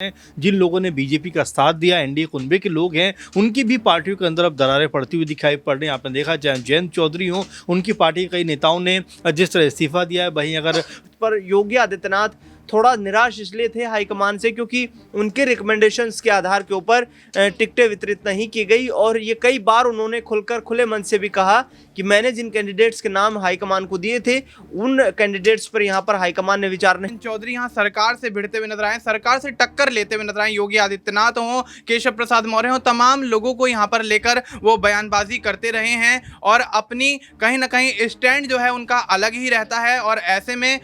हैं। जिन लोगों ने बीजेपी का साथ दिया, एनडीए कुनबे के लोग हैं, उनकी भी पार्टियों के अंदर अब दरारें पड़ती हुई दिखाई पड़ रही हैं। आपने देखा चाहे जयंत चौधरी हो, उनकी पार्टी के कई नेताओं ने जिस तरह इस्तीफा दिया है, वहीं अगर पर योगी आदित्यनाथ थोड़ा निराश इसलिए थे हाईकमान से क्योंकि उनके रिकमेंडेशंस के आधार के ऊपर टिकटें वितरित नहीं की गई और ये कई बार उन्होंने खुलकर खुले मन से भी कहा कि मैंने जिन कैंडिडेट्स के नाम हाईकमान को दिए थे उन कैंडिडेट्स पर यहाँ पर हाईकमान ने विचार नहीं। चौधरी यहाँ सरकार से भिड़ते हुए नजर आए, सरकार से टक्कर लेते हुए नजर आए। योगी आदित्यनाथ हो, केशव प्रसाद मौर्य हो, तमाम लोगों को यहाँ पर लेकर वो बयानबाजी करते रहे हैं और अपनी कहीं ना कहीं स्टैंड जो है उनका अलग ही रहता है। और ऐसे में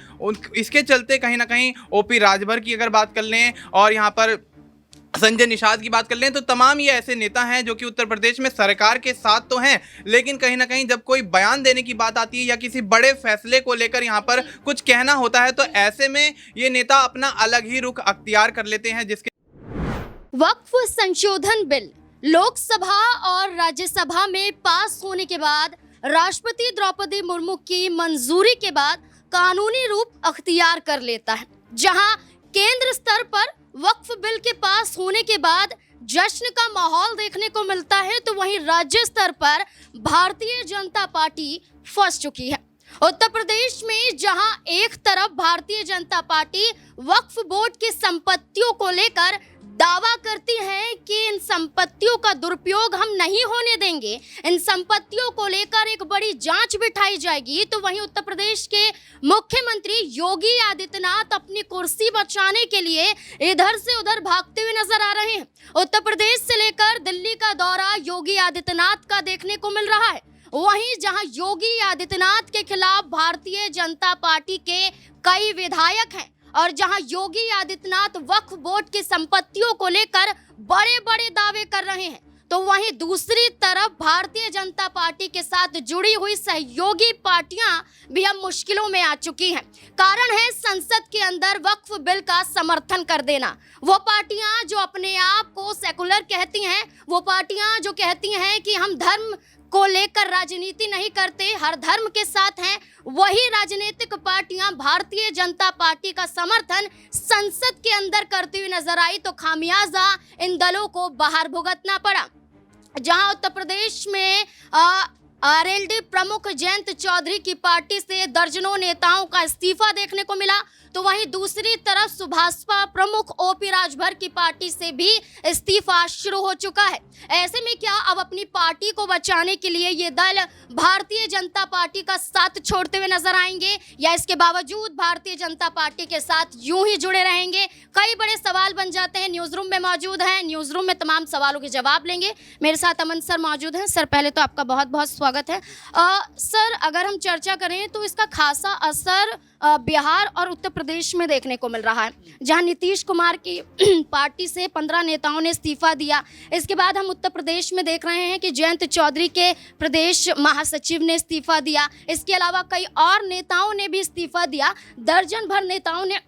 इसके चलते कहीं ना कहीं ओपी राजभर की अगर बात कर लें और यहाँ पर संजय निषाद की बात कर लें तो तमाम ये ऐसे नेता हैं जो कि उत्तर प्रदेश में सरकार के साथ तो हैं, लेकिन कहीं ना कहीं जब कोई बयान देने की बात आती है या किसी बड़े फैसले को लेकर यहाँ पर कुछ कहना होता है तो ऐसे में ये नेता अपना अलग ही रुख अख्तियार कर लेते हैं। जिसके वक्फ संशोधन बिल लोकसभा और राज्यसभा में पास होने के बाद राष्ट्रपति द्रौपदी मुर्मू की मंजूरी के बाद कानूनी रूप अख्तियार कर लेता है। जहां केंद्र स्तर पर वक्फ बिल के पास होने के बाद जश्न का माहौल देखने को मिलता है, तो वहीं राज्य स्तर पर भारतीय जनता पार्टी फंस चुकी है। उत्तर प्रदेश में जहां एक तरफ भारतीय जनता पार्टी वक्फ बोर्ड की संपत्तियों को लेकर दावा करती है कि इन संपत्तियों का दुरुपयोग हम नहीं होने देंगे, इन संपत्तियों को लेकर एक बड़ी जांच बिठाई जाएगी, तो वहीं उत्तर प्रदेश के मुख्यमंत्री योगी आदित्यनाथ अपनी कुर्सी बचाने के लिए इधर से उधर भागते हुए नजर आ रहे हैं। उत्तर प्रदेश से लेकर दिल्ली का दौरा योगी आदित्यनाथ का देखने को मिल रहा है। वहीं जहां योगी आदित्यनाथ के खिलाफ भारतीय जनता पार्टी के कई विधायक हैं और जहां योगी आदित्यनाथ वक्फ बोर्ड की संपत्तियों को लेकर बड़े बड़े दावे कर रहे हैं, तो वहीं दूसरी तरफ भारतीय जनता पार्टी के साथ जुड़ी हुई सहयोगी पार्टियां भी अब मुश्किलों में आ चुकी हैं। कारण है संसद के अंदर वक्फ बिल का समर्थन कर देना। वो पार्टियां जो अपने आप को सेकुलर कहती हैं, वो पार्टियां जो कहती हैं कि हम धर्म को लेकर राजनीति नहीं करते, हर धर्म के साथ हैं, वही राजनीतिक पार्टियां भारतीय जनता पार्टी का समर्थन संसद के अंदर करती हुई नजर आई, तो खामियाजा इन दलों को बाहर भुगतना पड़ा। जहां उत्तर प्रदेश में आरएलडी प्रमुख जयंत चौधरी की पार्टी से दर्जनों नेताओं का इस्तीफा देखने को मिला, तो वहीं दूसरी तरफ सुभाषपा प्रमुख ओपी राजभर की पार्टी से भी इस्तीफा शुरू हो चुका है। ऐसे में क्या अब अपनी पार्टी को बचाने के लिए ये दल भारतीय जनता पार्टी का साथ छोड़ते हुए नजर आएंगे या इसके बावजूद भारतीय जनता पार्टी के साथ यूं ही जुड़े रहेंगे? कई बड़े सवाल बन जाते हैं। न्यूज रूम में मौजूद हैं, न्यूज रूम में तमाम सवालों के जवाब लेंगे। मेरे साथ अमन सर मौजूद हैं। सर, पहले तो आपका बहुत बहुत स्वागत है। सर, अगर हम चर्चा करें तो इसका खासा असर बिहार और उत्तर प्रदेश में देखने को मिल रहा है, जहां नीतीश कुमार की पार्टी से 15 नेताओं ने इस्तीफा दिया। इसके बाद हम उत्तर प्रदेश में देख रहे हैं कि जयंत चौधरी के प्रदेश महासचिव ने इस्तीफा दिया। इसके अलावा कई और नेताओं ने भी इस्तीफा दिया, दर्जन भर नेताओं ने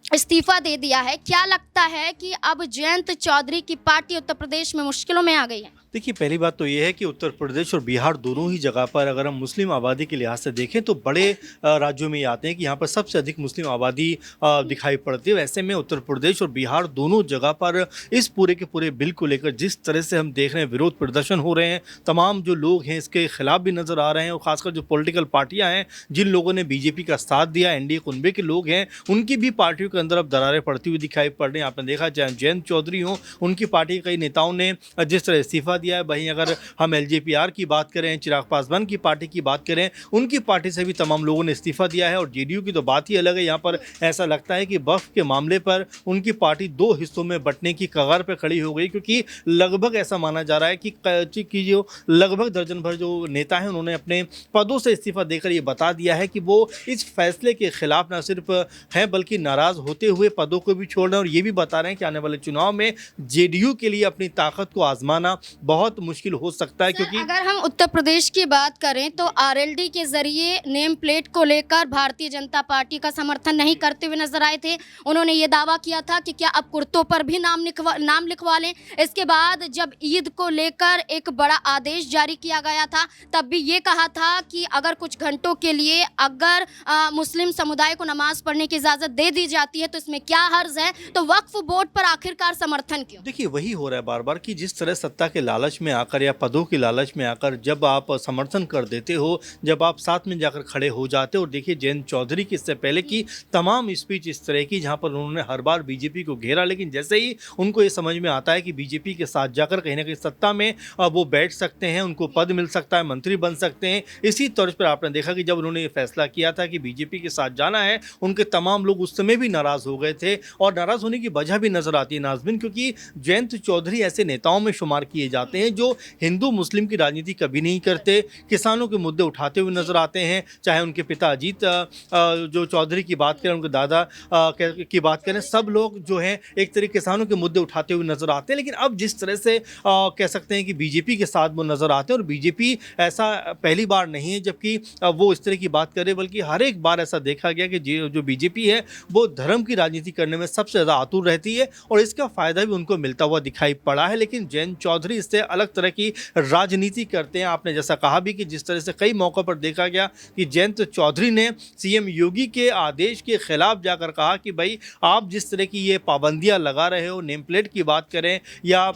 इस्तीफा दे दिया है। क्या लगता है कि अब जयंत चौधरी की पार्टी उत्तर प्रदेश में मुश्किलों में आ गई है? देखिए, पहली बात तो ये है कि उत्तर प्रदेश और बिहार दोनों ही जगह पर अगर हम मुस्लिम आबादी के लिहाज से देखें तो बड़े राज्यों में ये आते हैं कि यहाँ पर सबसे अधिक मुस्लिम आबादी दिखाई पड़ती है। वैसे में उत्तर प्रदेश और बिहार दोनों जगह पर इस पूरे के पूरे बिल को लेकर जिस तरह से हम देख रहे हैं विरोध प्रदर्शन हो रहे हैं, तमाम जो लोग हैं इसके खिलाफ भी नज़र आ रहे हैं और ख़ासकर जो पॉलिटिकल पार्टियाँ हैं, जिन लोगों ने बीजेपी का साथ दिया, एनडीए कुनबे के लोग हैं, उनकी भी पार्टियों के अंदर अब दरारें पड़ती हुई दिखाई पड़ रही हैं। आपने देखा चाहे जयंत चौधरी हो, उनकी पार्टी के कई नेताओं ने जिस तरह इस्तीफा दिया है, वहीं अगर हम एलजेपीआर की बात करें, चिराग पासवान की पार्टी की बात करें, उनकी पार्टी से भी तमाम लोगों ने इस्तीफा दिया है। और जेडीयू की तो बात ही अलग है। यहाँ पर ऐसा लगता है कि वक्फ के मामले पर उनकी पार्टी दो हिस्सों में बंटने की कगार पर खड़ी हो गई, क्योंकि लगभग ऐसा माना जा रहा है कि जो लगभग दर्जन भर जो नेता हैं उन्होंने अपने पदों से इस्तीफा देकर ये बता दिया है कि वो इस फैसले के खिलाफ न सिर्फ हैं बल्कि नाराज़ होते हुए पदों को भी छोड़ रहे हैं और ये भी बता रहे हैं कि आने वाले चुनाव में जेडीयू के लिए अपनी ताकत को आजमाना बहुत मुश्किल हो सकता है, क्योंकि अगर हम उत्तर प्रदेश की बात करें तो आरएलडी के जरिए नेम प्लेट को लेकर भारतीय जनता पार्टी का समर्थन नहीं करते हुए नजर आए थे। उन्होंने ये दावा किया था कि क्या अब कुर्तों पर भी नाम लिखवा लें। इसके बाद जब ईद को लेकर एक बड़ा आदेश जारी किया गया था, तब भी ये कहा था कि अगर कुछ घंटों के लिए अगर मुस्लिम समुदाय को नमाज पढ़ने की इजाज़त दे दी जाती है तो इसमें क्या हर्ज है। तो वक्फ बोर्ड पर आखिरकार समर्थन क्यों? देखिए, वही हो रहा है बार बार कि जिस तरह सत्ता के लालच में आकर या पदों की लालच में आकर जब आप समर्थन कर देते हो, जब आप साथ में जाकर खड़े हो जाते हो। और देखिए, जयंत चौधरी की इससे पहले की तमाम स्पीच इस तरह की जहां पर उन्होंने हर बार बीजेपी को घेरा, लेकिन जैसे ही उनको ये समझ में आता है कि बीजेपी के साथ जाकर कहीं ना कहीं सत्ता में वो बैठ सकते हैं, उनको पद मिल सकता है, मंत्री बन सकते हैं, इसी तौर पर आपने देखा कि जब उन्होंने ये फैसला किया था कि बीजेपी के साथ जाना है, उनके तमाम लोग उस समय भी नाराज हो गए थे। और नाराज होने की वजह भी नजर आती है नाज़मीन, क्योंकि जयंत चौधरी ऐसे नेताओं में शुमार किए जाते हैं जो हिंदू मुस्लिम की राजनीति कभी नहीं करते, किसानों के मुद्दे उठाते हुए नजर आते हैं। चाहे उनके पिता अजीत जो चौधरी की बात करें, उनके दादा की बात करें, सब लोग जो हैं एक तरह किसानों के मुद्दे उठाते हुए नजर आते हैं। लेकिन अब जिस तरह से कह सकते हैं कि बीजेपी के साथ वो नजर आते हैं, और बीजेपी ऐसा पहली बार नहीं है जबकि वो इस तरह की बात करे, बल्कि हर एक बार ऐसा देखा गया कि जो बीजेपी है वो धर्म की राजनीति करने में सबसे ज़्यादा आतुर रहती है, और इसका फ़ायदा भी उनको मिलता हुआ दिखाई पड़ा है। लेकिन जयंत चौधरी इससे अलग तरह की राजनीति करते हैं। आपने जैसा कहा भी कि जिस तरह से कई मौक़ों पर देखा गया कि जयंत चौधरी ने सीएम योगी के आदेश के खिलाफ जाकर कहा कि भाई आप जिस तरह की ये पाबंदियां लगा रहे हो, नेम प्लेट की बात करें या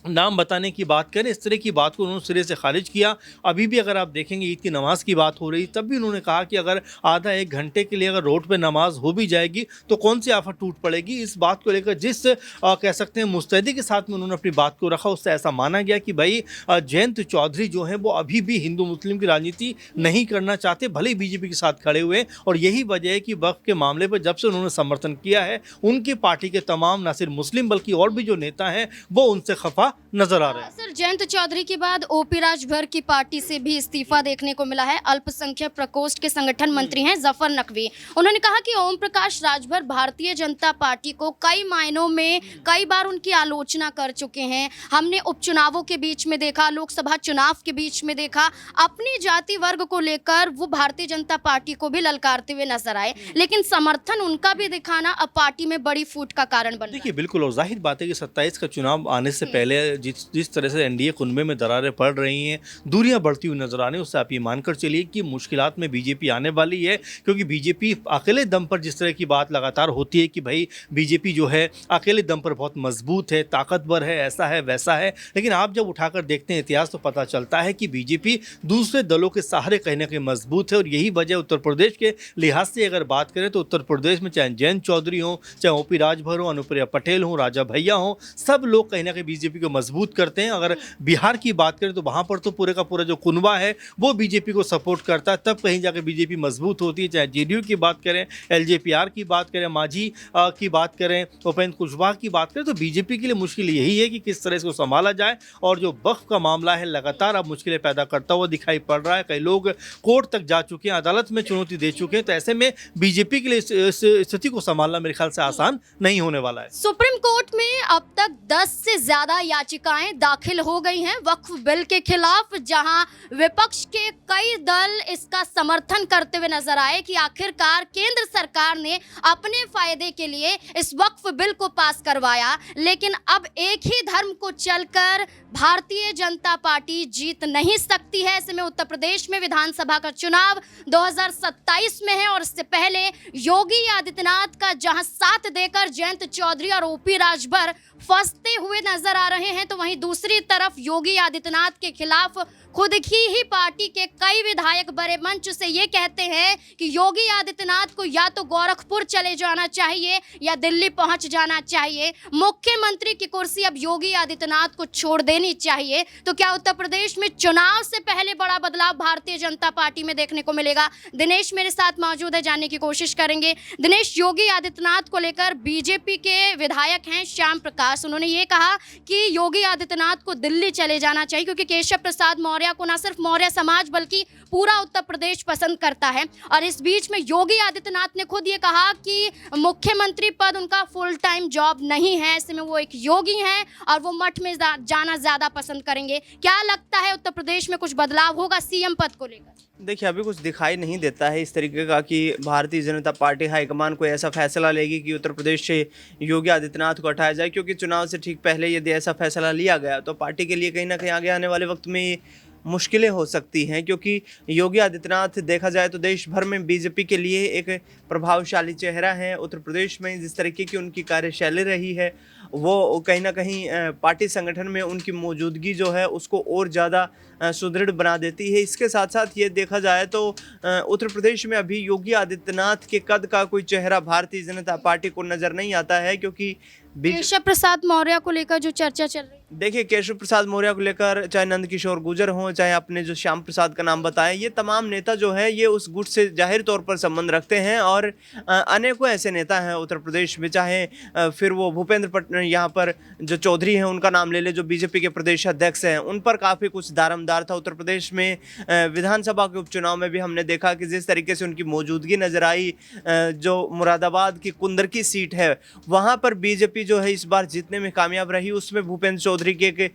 नाम बताने की बात करें, इस तरह की बात को उन्होंने सिरे से खारिज किया। अभी भी अगर आप देखेंगे ईद की नमाज़ की बात हो रही, तब भी उन्होंने कहा कि अगर आधा एक घंटे के लिए अगर रोड पे नमाज हो भी जाएगी तो कौन सी आफत टूट पड़ेगी। इस बात को लेकर जिस कह सकते हैं मुस्तैदी के साथ में उन्होंने अपनी बात को रखा, उससे ऐसा माना गया कि भाई जयंत चौधरी जो हैं वो अभी भी हिंदू मुस्लिम की राजनीति नहीं करना चाहते, भले ही बीजेपी के साथ खड़े हुए। और यही वजह है कि वक्फ के मामले पर जब से उन्होंने समर्थन किया है, उनकी पार्टी के तमाम न सिर्फ मुस्लिम बल्कि और भी जो नेता हैं वो उनसे खफा नजर आ रहे हैं। सर, जयंत चौधरी के बाद ओपी राजभर की पार्टी से भी इस्तीफा देखने को मिला है। अल्पसंख्यक प्रकोष्ठ के संगठन मंत्री हैं जफर नकवी। उन्होंने कहा कि ओम प्रकाश राजभर भारतीय जनता पार्टी को कई मायनों में कई बार उनकी आलोचना कर चुके हैं। हमने उपचुनावों के बीच में देखा, लोकसभा चुनाव के बीच में देखा, अपनी जाति वर्ग को लेकर वो भारतीय जनता पार्टी को भी ललकारते हुए नजर आए, लेकिन समर्थन उनका भी दिखाना अब पार्टी में बड़ी फूट का कारण बन रहा है। देखिए, बिल्कुल, और जाहिर बात है कि 27 का चुनाव आने से पहले जिस तरह से एनडीए कुनबे में दरारें पड़ रही हैं, दूरियां बढ़ती हुई नजर आ रही हैं, उससे आप ये मानकर चलिए कि मुश्किलात में बीजेपी आने वाली है। क्योंकि बीजेपी अकेले दम पर जिस तरह की बात लगातार होती है कि भाई बीजेपी जो है अकेले दम पर बहुत मजबूत है, ताकतवर है, ऐसा है वैसा है, लेकिन आप जब उठाकर देखते हैं इतिहास तो पता चलता है कि बीजेपी दूसरे दलों के सहारे कहीं ना कहीं मजबूत है। और यही वजह उत्तर प्रदेश के लिहाज से अगर बात करें तो उत्तर प्रदेश में चाहे जयंत चौधरी हो, चाहे ओपी राजभर हो, अनुप्रिया पटेल हो, राजा भैया हो, सब लोग कहीं ना कहीं बीजेपी को मजबूत करते हैं। अगर बिहार की बात करें तो वहाँ पर तो पूरे का पूरा जो कुनबा है वो बीजेपी को सपोर्ट करता है, तब कहीं जाकर बीजेपी मजबूत होती है। चाहे जेडीयू की बात करें, एलजेपीआर की बात करें, मांझी की बात करें, उपेंद्र कुशवाहा की बात करें, तो बीजेपी के लिए मुश्किल यही है कि किस तरह इसको संभाला जाए। और जो वक्फ का मामला है लगातार अब मुश्किलें पैदा करता हुआ दिखाई पड़ रहा है। कई लोग कोर्ट तक जा चुके हैं, अदालत में चुनौती दे चुके हैं, तो ऐसे में बीजेपी के लिए इस स्थिति को संभालना मेरे ख्याल से आसान नहीं होने वाला है। सुप्रीम कोर्ट में अब तक 10 से ज्यादा याचिकाएं दाखिल हो गई हैं वक्फ बिल के खिलाफ, जहां विपक्ष के कई दल इसका समर्थन करते हुए नजर आए कि आखिरकार केंद्र सरकार ने अपने फायदे के लिए इस वक्फ बिल को पास करवाया। लेकिन अब एक ही धर्म को चलकर भारतीय जनता पार्टी जीत नहीं सकती है। ऐसे में उत्तर प्रदेश में विधानसभा का चुनाव 2027 में है, और इससे पहले योगी आदित्यनाथ का जहां साथ देकर जयंत चौधरी और ओपी राजभर फंसते हुए नजर आ रहे हैं, तो वहीं दूसरी तरफ योगी आदित्यनाथ के खिलाफ खुद ही पार्टी के कई विधायक बड़े मंच से ये कहते हैं कि योगी आदित्यनाथ को या तो गोरखपुर चले जाना चाहिए या दिल्ली पहुंच जाना चाहिए। मुख्यमंत्री की कुर्सी अब योगी आदित्यनाथ को छोड़ देनी चाहिए। तो क्या उत्तर प्रदेश में चुनाव से पहले बड़ा बदलाव भारतीय जनता पार्टी में देखने को मिलेगा? दिनेश मेरे साथ मौजूद है, जानने की कोशिश करेंगे। दिनेश, योगी आदित्यनाथ को लेकर बीजेपी के विधायक हैं श्याम प्रकाश, उन्होंने ये कहा कि योगी आदित्यनाथ को दिल्ली चले जाना चाहिए क्योंकि केशव प्रसाद मौर्य मौर्य को न सिर्फ मौर्य समाज बल्कि पूरा उत्तर प्रदेश पसंद करता है। और इस बीच में योगी आदित्यनाथ ने खुद ये कहा कि मुख्यमंत्री पद उनका फुल टाइम जॉब नहीं है, ऐसे में वो एक योगी हैं और वो मठ में जाना ज़्यादा पसंद करेंगे। क्या लगता है उत्तर प्रदेश में कुछ बदलाव होगा सीएम पद को लेकर? देखिए, अभी कुछ दिखाई नहीं देता है इस तरीके का कि भारतीय जनता पार्टी हाईकमान कोई ऐसा फैसला लेगी कि उत्तर प्रदेश से योगी आदित्यनाथ को हटाया जाए, क्योंकि चुनाव से ठीक पहले यदि ऐसा फैसला लिया गया तो पार्टी के लिए कहीं ना कहीं आगे आने वाले वक्त में मुश्किलें हो सकती हैं, क्योंकि योगी आदित्यनाथ देखा जाए तो देश भर में बीजेपी के लिए एक प्रभावशाली चेहरा है। उत्तर प्रदेश में जिस तरीके की उनकी कार्यशैली रही है वो कहीं ना कहीं पार्टी संगठन में उनकी मौजूदगी जो है उसको और ज़्यादा सुदृढ़ बना देती है। इसके साथ साथ ये देखा जाए तो उत्तर प्रदेश में अभी योगी आदित्यनाथ के कद का कोई चेहरा भारतीय जनता पार्टी को नज़र नहीं आता है, क्योंकि केशव प्रसाद मौर्य को लेकर जो चर्चा चल रही है, देखिए, केशव प्रसाद मौर्य को लेकर चाहे नंद किशोर गुर्जर हों, चाहे आपने जो श्याम प्रसाद का नाम बताया, ये तमाम नेता जो है ये उस गुट से जाहिर तौर पर संबंध रखते हैं। और अनेकों ऐसे नेता हैं उत्तर प्रदेश में, चाहे फिर वो भूपेंद्र यहाँ पर जो चौधरी हैं उनका नाम ले ले, जो बीजेपी के प्रदेश अध्यक्ष हैं, उन पर काफ़ी कुछ दारोमदार था। उत्तर प्रदेश में विधानसभा के उपचुनाव में भी हमने देखा कि जिस तरीके से उनकी मौजूदगी नजर आई, जो मुरादाबाद की कुंदर की सीट है वहाँ पर बीजेपी जो है इस बार जीतने में कामयाब रही, उसमें भूपेंद्र चौधरी की एक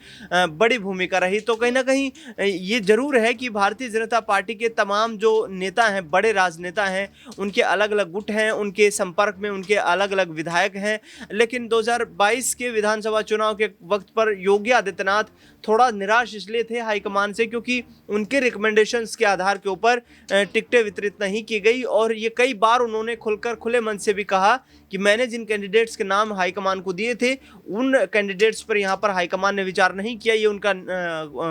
बड़ी भूमिका रही। तो कहीं ना कहीं ये जरूर है कि भारतीय जनता पार्टी के तमाम जो नेता हैं, बड़े राजनेता हैं, उनके अलग अलग गुट हैं, उनके संपर्क में उनके अलग अलग विधायक हैं, लेकिन 2022 के विधानसभा चुनाव के वक्त पर योगी आदित्यनाथ थोड़ा निराश इसलिए थे हाईकमान से क्योंकि उनके रिकमेंडेशंस के आधार के ऊपर टिकटें वितरित नहीं की गई। और ये कई बार उन्होंने खुलकर खुले मन से भी कहा कि मैंने जिन कैंडिडेट्स के नाम हाईकमान को दिए थे उन कैंडिडेट्स पर यहाँ पर हाईकमान ने विचार नहीं किया, ये उनका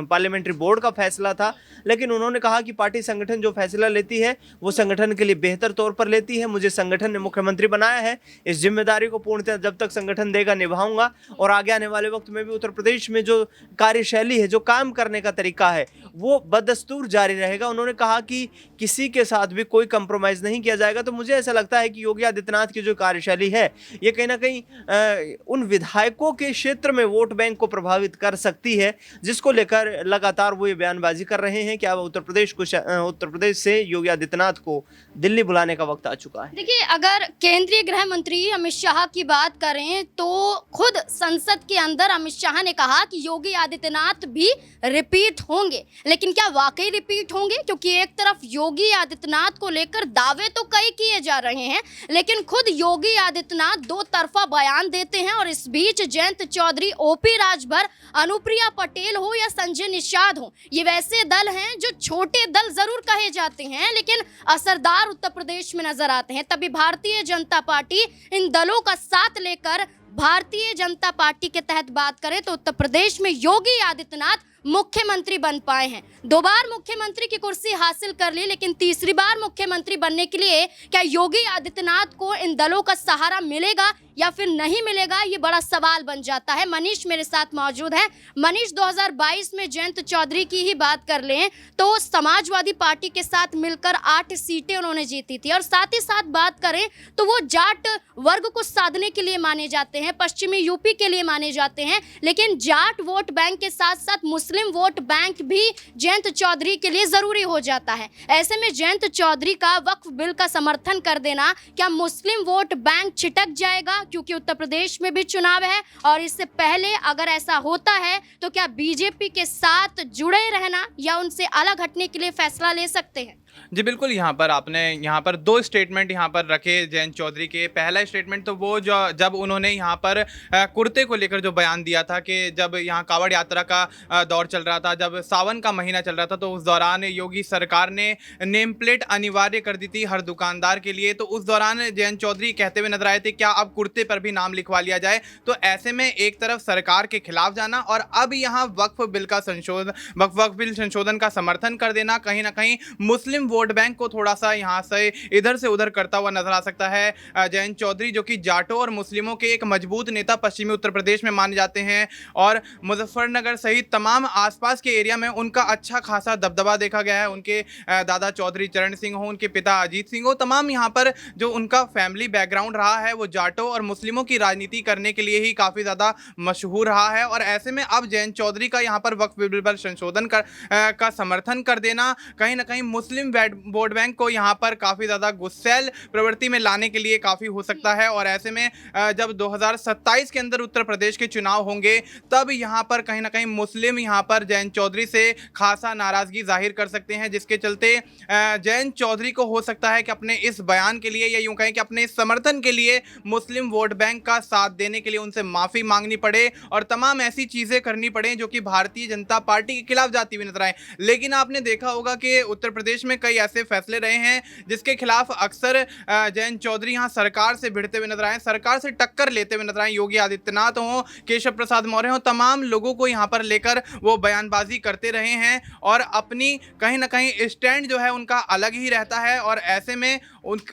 पार्लियामेंट्री बोर्ड का फैसला था। लेकिन उन्होंने कहा कि पार्टी संगठन जो फैसला लेती है वो संगठन के लिए बेहतर तौर पर लेती है, मुझे संगठन ने मुख्यमंत्री बनाया है, इस जिम्मेदारी को पूर्णतः जब तक संगठन देगा निभाऊंगा और आगे आने वाले वक्त में भी उत्तर प्रदेश में जो कार्यशैली है, जो काम करने का तरीका है वो बदस्तूर जारी रहेगा। उन्होंने कहा कि किसी के साथ भी कोई कंप्रोमाइज़ नहीं किया जाएगा। तो मुझे ऐसा लगता है कि योगी आदित्यनाथ की जो कार्यशैली है ये कहीं ना कहीं उन विधायकों के क्षेत्र में वोट बैंक को प्रभावित कर सकती है, जिसको लेकर लगातार वो ये बयानबाजी कर रहे हैं कि अब उत्तर प्रदेश से योगी आदित्यनाथ को दिल्ली बुलाने का वक्त आ चुका है। देखिए, अगर केंद्रीय गृह मंत्री अमित शाह की बात करें तो खुद संसद के अंदर अमित शाह ने कहा कि योगी आदित्यनाथ भी रिपीट होंगे। लेकिन क्या वाकई रिपीट होंगे? क्योंकि एक तरफ योगी आदित्यनाथ को लेकर दावे तो कई किए जा रहे हैं, लेकिन खुद योगी आदित्यनाथ दो तरफा बयान देते हैं। और इस बीच जयंत चौधरी, ओपी राजभर, अनुप्रिया पटेल हो या संजय निषाद हो, ये वैसे दल हैं जो छोटे दल जरूर कहे जाते हैं लेकिन असरदार उत्तर प्रदेश में नजर आते हैं। तभी भारतीय जनता पार्टी इन दलों का साथ लेकर भारतीय जनता पार्टी के तहत बात करें तो उत्तर प्रदेश में योगी आदित्यनाथ मुख्यमंत्री बन पाए हैं। 2 बार मुख्यमंत्री की कुर्सी हासिल कर ली, लेकिन तीसरी बार मुख्यमंत्री बनने के लिए क्या योगी आदित्यनाथ को इन दलों का सहारा मिलेगा या फिर नहीं मिलेगा, ये बड़ा सवाल बन जाता है। मनीष मेरे साथ मौजूद है। मनीष, 2022 में जयंत चौधरी की ही बात कर लें तो समाजवादी पार्टी के साथ मिलकर 8 सीटें उन्होंने जीती थी। और साथ ही साथ बात करें तो वो जाट वर्ग को साधने के लिए माने जाते हैं, पश्चिमी यूपी के लिए माने जाते हैं। लेकिन जाट वोट बैंक के साथ साथ मुस्लिम वोट बैंक भी जयंत चौधरी के लिए जरूरी हो जाता है। ऐसे में जयंत चौधरी का वक्फ बिल का समर्थन कर देना, क्या मुस्लिम वोट बैंक छिटक जाएगा? क्योंकि उत्तर प्रदेश में भी चुनाव है और इससे पहले अगर ऐसा होता है तो क्या बीजेपी के साथ जुड़े रहना या उनसे अलग हटने के लिए फैसला ले सकते हैं? जी बिल्कुल, यहाँ पर आपने यहाँ पर 2 स्टेटमेंट यहाँ पर रखे जयंत चौधरी के। पहला स्टेटमेंट तो वो जो जब उन्होंने यहाँ पर कुर्ते को लेकर जो बयान दिया था कि जब यहाँ कांवड़ यात्रा का दौर चल रहा था, जब सावन का महीना चल रहा था, तो उस दौरान योगी सरकार ने नेम प्लेट अनिवार्य कर दी थी हर दुकानदार के लिए। तो उस दौरान जयंत चौधरी कहते हुए नजर आए थे क्या अब कुर्ते पर भी नाम लिखवा लिया जाए। तो ऐसे में एक तरफ सरकार के खिलाफ जाना और अब यहाँ वक्फ बिल संशोधन का समर्थन कर देना कहीं ना कहीं मुस्लिम मुस्लिम वोट बैंक को थोड़ा सा यहाँ से इधर से उधर करता हुआ नजर आ सकता है। जयंत चौधरी जो कि जाटों और मुस्लिमों के एक मजबूत नेता पश्चिमी उत्तर प्रदेश में माने जाते हैं और मुजफ्फरनगर सहित तमाम आसपास के एरिया में उनका अच्छा खासा दबदबा देखा गया है। उनके दादा चौधरी चरण सिंह हो, उनके पिता अजीत सिंह हो, तमाम यहाँ पर जो उनका फैमिली बैकग्राउंड रहा है वो जाटों और मुस्लिमों की राजनीति करने के लिए ही काफ़ी ज़्यादा मशहूर रहा है। और ऐसे में अब जयंत चौधरी का यहाँ पर वक्फ बिल पर संशोधन का समर्थन कर देना कहीं ना कहीं मुस्लिम वोट बैंक को यहाँ पर काफ़ी ज़्यादा गुस्सैल प्रवृत्ति में लाने के लिए काफ़ी हो सकता है। और ऐसे में जब 2027 के अंदर उत्तर प्रदेश के चुनाव होंगे तब यहाँ पर कहीं ना कहीं मुस्लिम यहाँ पर जयंत चौधरी से खासा नाराज़गी जाहिर कर सकते हैं, जिसके चलते जयंत चौधरी को हो सकता है कि अपने इस बयान के लिए या यूं कहें कि अपने इस समर्थन के लिए मुस्लिम वोट बैंक का साथ देने के लिए उनसे माफ़ी मांगनी पड़े और तमाम ऐसी चीज़ें करनी पड़े जो कि भारतीय जनता पार्टी के खिलाफ जाती हुई नजर आए। लेकिन आपने देखा होगा कि उत्तर प्रदेश में कई ऐसे फैसले रहे हैं जिसके खिलाफ अक्सर जयंत चौधरी यहाँ सरकार से भिड़ते हुए नजर आए, सरकार से टक्कर लेते हुए नजर आए। योगी आदित्यनाथ हों, केशव प्रसाद मौर्य हों, तमाम लोगों को यहाँ पर लेकर वो बयानबाजी करते रहे हैं और अपनी कहीं ना कहीं स्टैंड जो है उनका अलग ही रहता है। और ऐसे में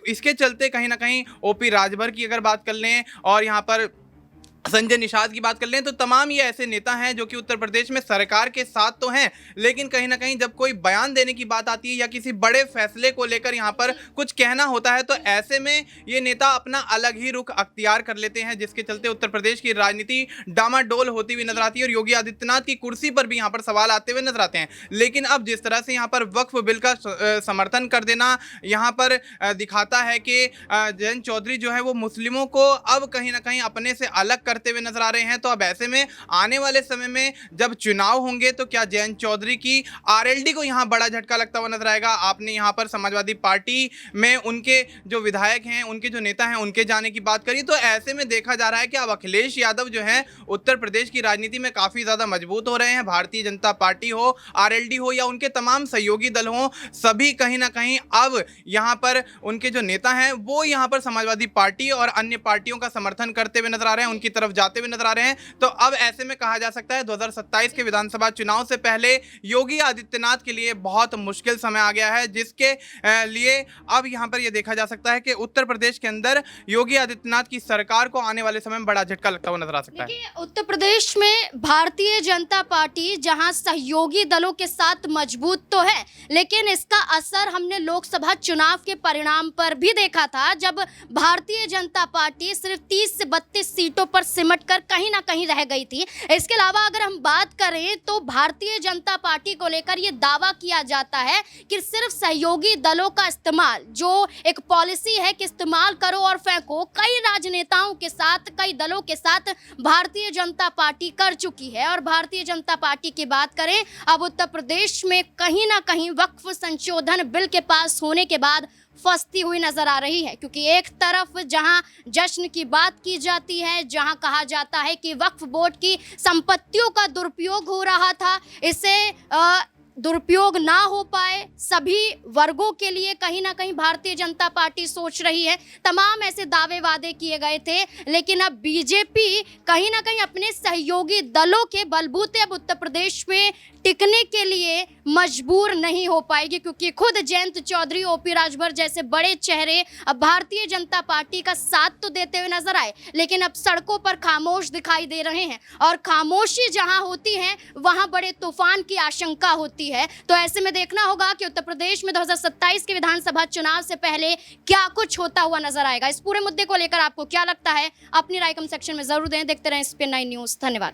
इसके चलते कहीं ना कहीं ओपी राजभर की अगर बात कर लें और यहाँ पर संजय निषाद की बात कर लें तो तमाम ये ऐसे नेता हैं जो कि उत्तर प्रदेश में सरकार के साथ तो हैं, लेकिन कहीं ना कहीं जब कोई बयान देने की बात आती है या किसी बड़े फैसले को लेकर यहाँ पर कुछ कहना होता है तो ऐसे में ये नेता अपना अलग ही रुख अख्तियार कर लेते हैं, जिसके चलते उत्तर प्रदेश की राजनीति डामाडोल होती हुई नजर आती है और योगी आदित्यनाथ की कुर्सी पर भी यहाँ पर सवाल आते हुए नजर आते हैं। लेकिन अब जिस तरह से यहाँ पर वक्फ बिल का समर्थन कर देना यहाँ पर दिखाता है कि जयंत चौधरी जो है वो मुस्लिमों को अब कहीं ना कहीं अपने से अलग करते हुए नजर आ रहे हैं। तो अब ऐसे में आने वाले समय में जब चुनाव होंगे तो क्या जयंत चौधरी की आरएलडी को यहां बड़ा झटका लगता हुआ नजर आएगा। आपने यहां पर समाजवादी पार्टी में उनके जो विधायक हैं, उनके जो नेता हैं, उनके जाने की बात करी तो ऐसे में देखा जा रहा है कि अब अखिलेश यादव जो है उत्तर प्रदेश की राजनीति में काफी ज्यादा मजबूत हो रहे हैं। भारतीय जनता पार्टी हो, आरएलडी हो या उनके तमाम सहयोगी दल हो, सभी कहीं ना कहीं अब यहां पर उनके जो नेता हैं वो यहां पर समाजवादी पार्टी और अन्य पार्टियों का समर्थन करते हुए नजर आ रहे हैं, उनकी तरफ जाते हुए नजर आ रहे हैं। तो अब ऐसे में कहा जा सकता है 2027 के विधानसभा चुनाव से पहले योगी आदित्यनाथ के लिए बहुत मुश्किल समय आ गया है, जिसके लिए अब यहां पर यह देखा जा सकता है कि उत्तर प्रदेश के अंदर योगी आदित्यनाथ की सरकार को आने वाले समय में बड़ा झटका लगता हुआ नजर आ सकता है। उत्तर प्रदेश में भारतीय जनता पार्टी जहां सहयोगी दलों के साथ मजबूत तो है, लेकिन इसका असर हमने लोकसभा चुनाव के परिणाम पर भी देखा था, जब भारतीय जनता पार्टी सिर्फ 30 से 32 सीटों पर सिमट कर कहीं ना कहीं रह गई थी। इसके अलावा अगर हम बात करें तो भारतीय जनता पार्टी को लेकर यह दावा किया जाता है कि सिर्फ सहयोगी दलों का इस्तेमाल, जो एक पॉलिसी है कि इस्तेमाल करो और फेंको, कई राजनेताओं के साथ, कई दलों के साथ भारतीय जनता पार्टी कर चुकी है। और भारतीय जनता पार्टी की बात करें अब उत्तर प्रदेश में कहीं ना कहीं वक्फ संशोधन बिल के पास होने के बाद फंसती हुई नजर आ रही है, क्योंकि एक तरफ जहां जश्न की बात की जाती है, जहां कहा जाता है कि वक्फ बोर्ड की संपत्तियों का दुरुपयोग हो रहा था, इसे दुरुपयोग ना हो पाए सभी वर्गों के लिए कहीं ना कहीं भारतीय जनता पार्टी सोच रही है। तमाम ऐसे दावे वादे किए गए थे, लेकिन अब बीजेपी कहीं ना कहीं अपने सहयोगी दलों के बलबूते अब उत्तर प्रदेश में टिकने के लिए मजबूर नहीं हो पाएगी, क्योंकि खुद जयंत चौधरी, ओपी राजभर जैसे बड़े चेहरे अब भारतीय जनता पार्टी का साथ तो देते हुए नजर आए, लेकिन अब सड़कों पर खामोश दिखाई दे रहे हैं। और खामोशी जहां होती है वहां बड़े तूफान की आशंका होती है। तो ऐसे में देखना होगा कि उत्तर प्रदेश में 2027 के विधानसभा चुनाव से पहले क्या कुछ होता हुआ नजर आएगा। इस पूरे मुद्दे को लेकर आपको क्या लगता है, अपनी राय कमेंट सेक्शन में जरूर दें। देखते रहें SPN9 न्यूज़। धन्यवाद।